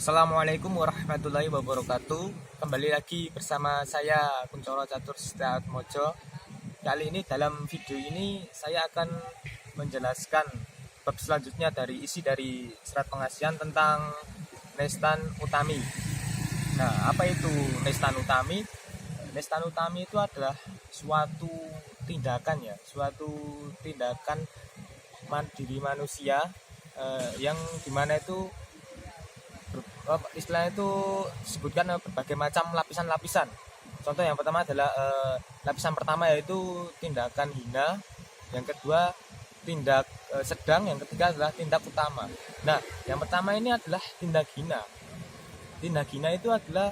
Assalamualaikum warahmatullahi wabarakatuh. Kembali lagi bersama saya Kuncoro Catur Mojo. Kali ini dalam video ini saya akan menjelaskan bab selanjutnya dari isi dari surat pengasihan tentang Nestan Utami. Nah, apa itu Nestan Utami? Nestan Utami itu adalah suatu tindakan diri manusia yang dimana itu istilahnya itu disebutkan berbagai macam lapisan-lapisan. Contoh yang pertama adalah lapisan pertama yaitu tindakan hina, yang kedua tindak sedang, yang ketiga adalah tindak utama. Nah, yang pertama ini adalah tindak hina. Tindak hina itu adalah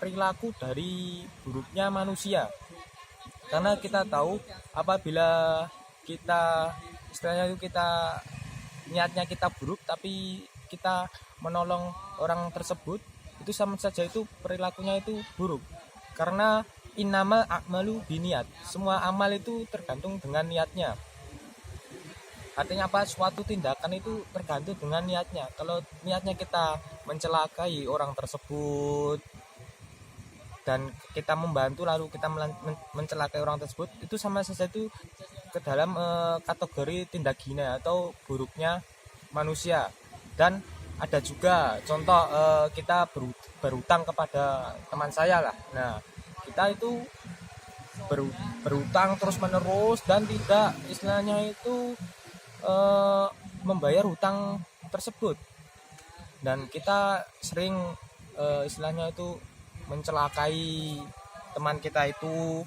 perilaku dari buruknya manusia. Karena kita tahu apabila kita istilahnya itu niatnya kita buruk tapi kita menolong orang tersebut, itu sama saja itu perilakunya itu buruk. Karena innamal a'malu biniat, semua amal itu tergantung dengan niatnya. Artinya apa? Suatu tindakan itu tergantung dengan niatnya. Kalau niatnya kita mencelakai orang tersebut dan kita membantu lalu kita mencelakai orang tersebut, itu sama saja itu ke dalam kategori tindak hina atau buruknya manusia. Dan ada juga contoh kita berutang kepada teman saya lah. Nah, kita itu berutang terus menerus dan tidak istilahnya itu membayar hutang tersebut, dan kita sering istilahnya itu mencelakai teman kita itu.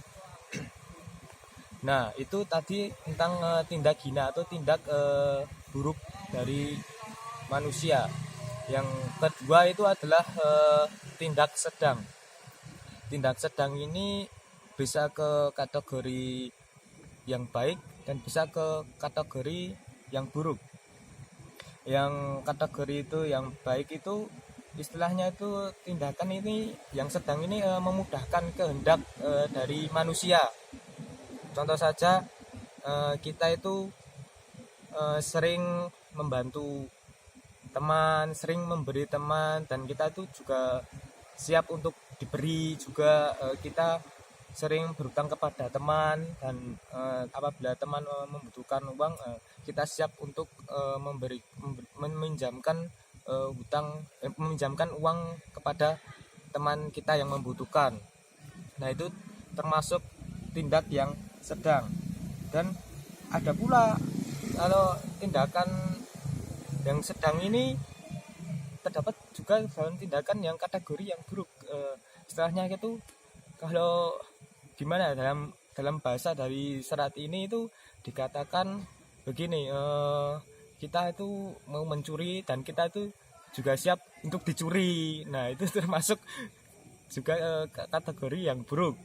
Nah, itu tadi tentang tindak hina atau tindak buruk dari manusia. Yang kedua itu adalah tindak sedang. Tindak sedang ini bisa ke kategori yang baik dan bisa ke kategori yang buruk. Yang kategori itu yang baik itu istilahnya itu tindakan ini yang sedang ini memudahkan kehendak dari manusia. Contoh saja kita itu sering membantu teman, sering memberi teman, dan kita itu juga siap untuk diberi juga. Kita sering berutang kepada teman, dan apabila teman membutuhkan uang, kita siap untuk meminjamkan uang kepada teman kita yang membutuhkan. Nah, itu termasuk tindak yang sedang. Dan ada pula kalau tindakan yang sedang ini terdapat juga dalam tindakan yang kategori yang buruk. Istilahnya itu kalau gimana dalam bahasa dari serat ini itu dikatakan begini, kita itu mau mencuri dan kita itu juga siap untuk dicuri. Nah, itu termasuk juga kategori yang buruk.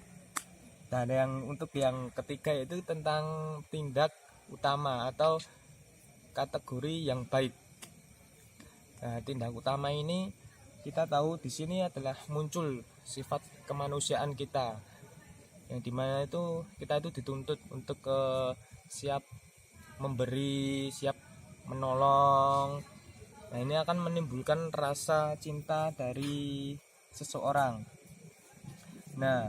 Dan yang untuk yang ketiga itu tentang tindak utama atau kategori yang baik. Nah, tindak utama ini kita tahu di sini adalah muncul sifat kemanusiaan kita, yang dimana itu kita itu dituntut untuk siap memberi, siap menolong. Nah, ini akan menimbulkan rasa cinta dari seseorang. Nah,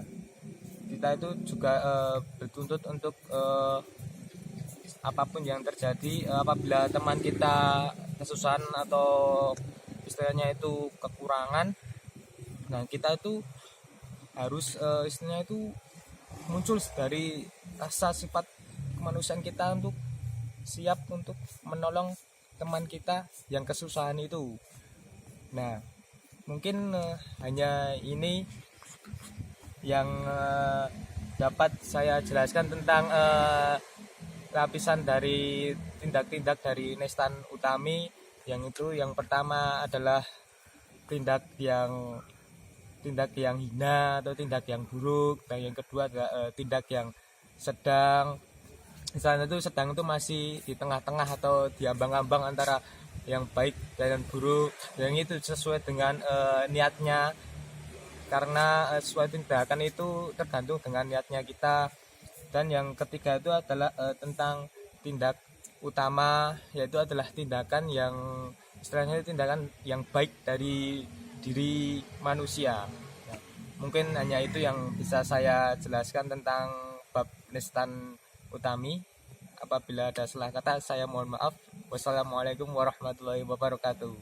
kita itu juga dituntut untuk apapun yang terjadi, apabila teman kita kesusahan atau istilahnya itu kekurangan, nah kita itu harus istilahnya itu muncul dari rasa sifat kemanusiaan kita untuk siap untuk menolong teman kita yang kesusahan itu. Nah, mungkin hanya ini yang dapat saya jelaskan tentang lapisan dari tindak-tindak dari Nestan Utami. Yang itu yang pertama adalah tindak yang hina atau tindak yang buruk, dan yang kedua adalah tindak yang sedang. Misalnya itu sedang itu masih di tengah-tengah atau di ambang-ambang antara yang baik dan buruk, yang itu sesuai dengan niatnya. Karena suatu tindakan itu tergantung dengan niatnya kita. Dan yang ketiga itu adalah tentang tindak utama, yaitu adalah tindakan yang istilahnya tindakan yang baik dari diri manusia. Ya, mungkin hanya itu yang bisa saya jelaskan tentang bab nistan utami. Apabila ada salah kata saya mohon maaf. Wassalamualaikum warahmatullahi wabarakatuh.